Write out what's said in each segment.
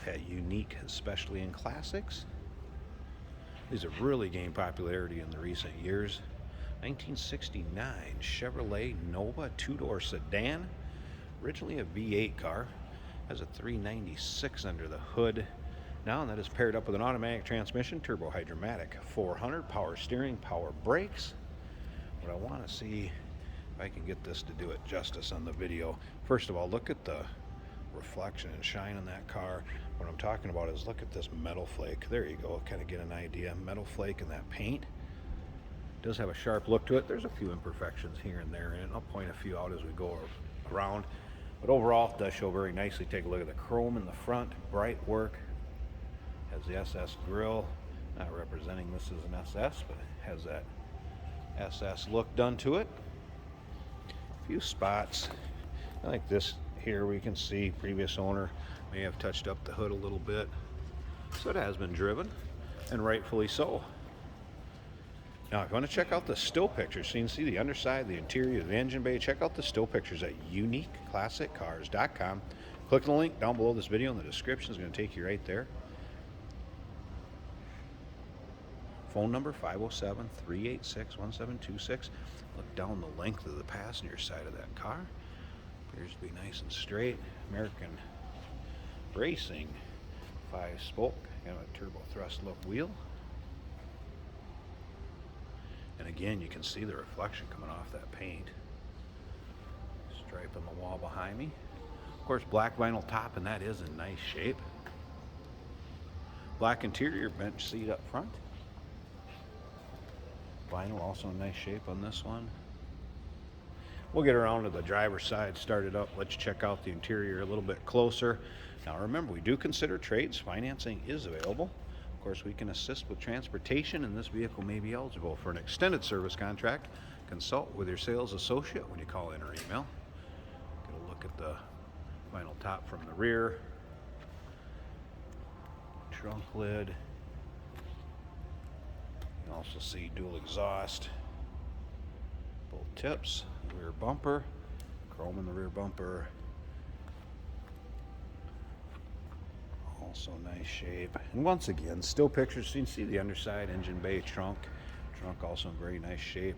at Unique, especially in classics. These have really gained popularity in the recent years. 1969 Chevrolet Nova two-door sedan, originally a V8 car, has a 396 under the hood. Now that is paired up with an automatic transmission, turbo hydromatic, 400, power steering, power brakes. What I want to see if I can get this to do it justice on the video. First of all, look at the reflection and shine on that car. What I'm talking about is look at this metal flake. There you go, kind of get an idea. Metal flake in that paint. It does have a sharp look to it. There's a few imperfections here and there in it. I'll point a few out as we go around. But overall, it does show very nicely. Take a look at the chrome in the front, bright work. Has the SS grille, not representing this as an SS, but it has that SS look done to it. A few spots, like this here we can see previous owner may have touched up the hood a little bit. So it has been driven, and rightfully so. Now, if you want to check out the still pictures, so you can see the underside, the interior, the engine bay, check out the still pictures at uniqueclassiccars.com. Click the link down below this video in the description. It's going to take you right there. Phone number 507-386-1726. Look down the length of the passenger side of that car. Appears to be nice and straight. American Racing 5-spoke, kind of a turbo thrust look wheel. And again, you can see the reflection coming off that paint. Stripe on the wall behind me. Of course, black vinyl top, and that is in nice shape. Black interior, bench seat up front. Vinyl also in nice shape on this one. We'll get around to the driver's side, start it up. Let's check out the interior a little bit closer. Now remember, we do consider trades. Financing is available. Of course, we can assist with transportation, and this vehicle may be eligible for an extended service contract. Consult with your sales associate when you call in or email. Get a look at the vinyl top from the rear. Trunk lid. You also see dual exhaust, both tips, rear bumper, chrome in the rear bumper, also nice shape. And once again, still pictures, so you can see the underside, engine bay, trunk also in very nice shape.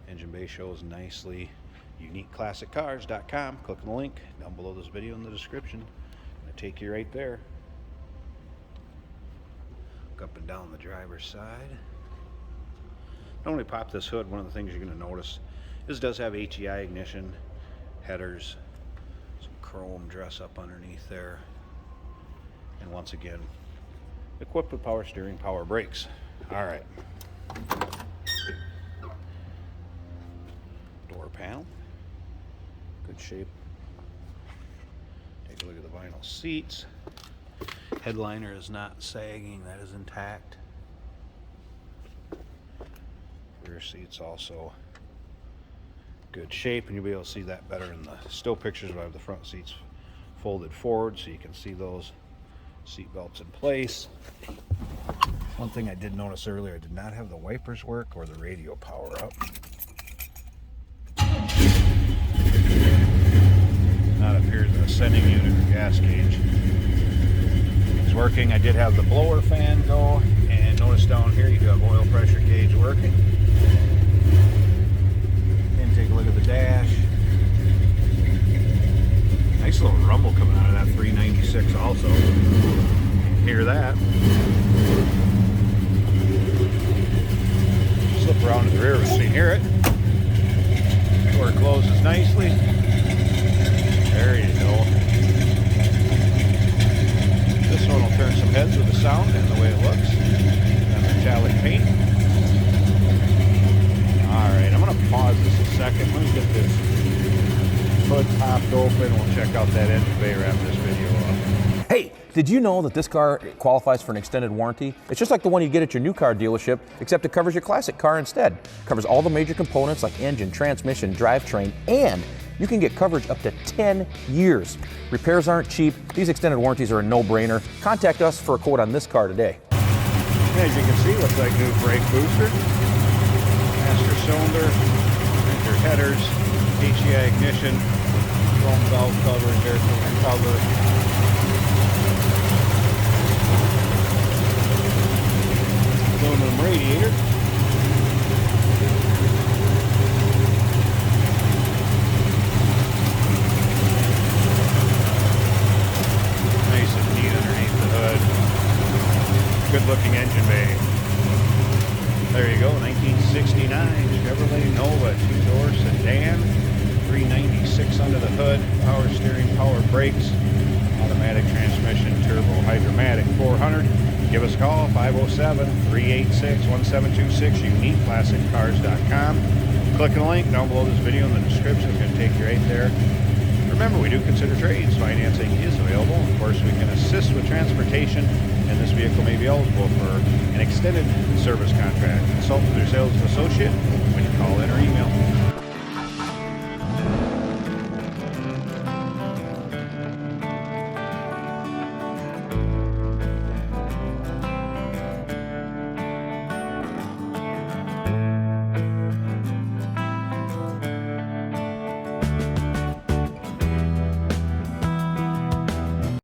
Engine bay shows nicely. uniqueclassiccars.com. Click on the link down below this video in the description. It'll take you right there. Look up and down the driver's side. Not only pop this hood, one of the things you're going to notice is it does have HEI ignition, headers, some chrome dress up underneath there, and once again, equipped with power steering, power brakes. All right. Door panel, good shape. Take a look at the vinyl seats. Headliner is not sagging, that is intact. Rear seats also good shape, and you'll be able to see that better in the still pictures. I have the front seats folded forward so you can see those seat belts in place. One thing I did notice earlier, I did not have the wipers work or the radio power up. Not up here the ascending unit or gas gauge. It's working. I did have the blower fan go, and notice down here you do have oil pressure gauge working. And take a look at the dash. Nice little rumble coming out of that 396 also. Hear that. Slip around to the rear so you can hear it. Door closes nicely. There you go. This one will turn some heads with the sound and the way it looks. And metallic paint. Alright, I'm going to pause this a second. Let me get this hood popped open. We'll check out that engine bay, wrap this video up. Hey, did you know that this car qualifies for an extended warranty? It's just like the one you get at your new car dealership, except it covers your classic car instead. It covers all the major components like engine, transmission, drivetrain, and you can get coverage up to 10 years. Repairs aren't cheap. These extended warranties are a no-brainer. Contact us for a quote on this car today. As you can see, looks like new brake booster, master cylinder, center headers, HEI ignition, chrome valve covers, air filter cover. aluminum radiator. Nice and neat underneath the hood. Good looking engine bay. There you go, 1969 Chevrolet Nova, two-door sedan, 396 under the hood, power steering, power brakes, automatic transmission, turbo hydromatic 400. Give us a call, 507-386-1726, uniqueclassiccars.com. Click the link down below this video in the description. It's going to take you right there. Remember, we do consider trades. Financing is available. Of course, we can assist with transportation, and this vehicle may be eligible for an extended service contract. Consult with your sales associate when you call in or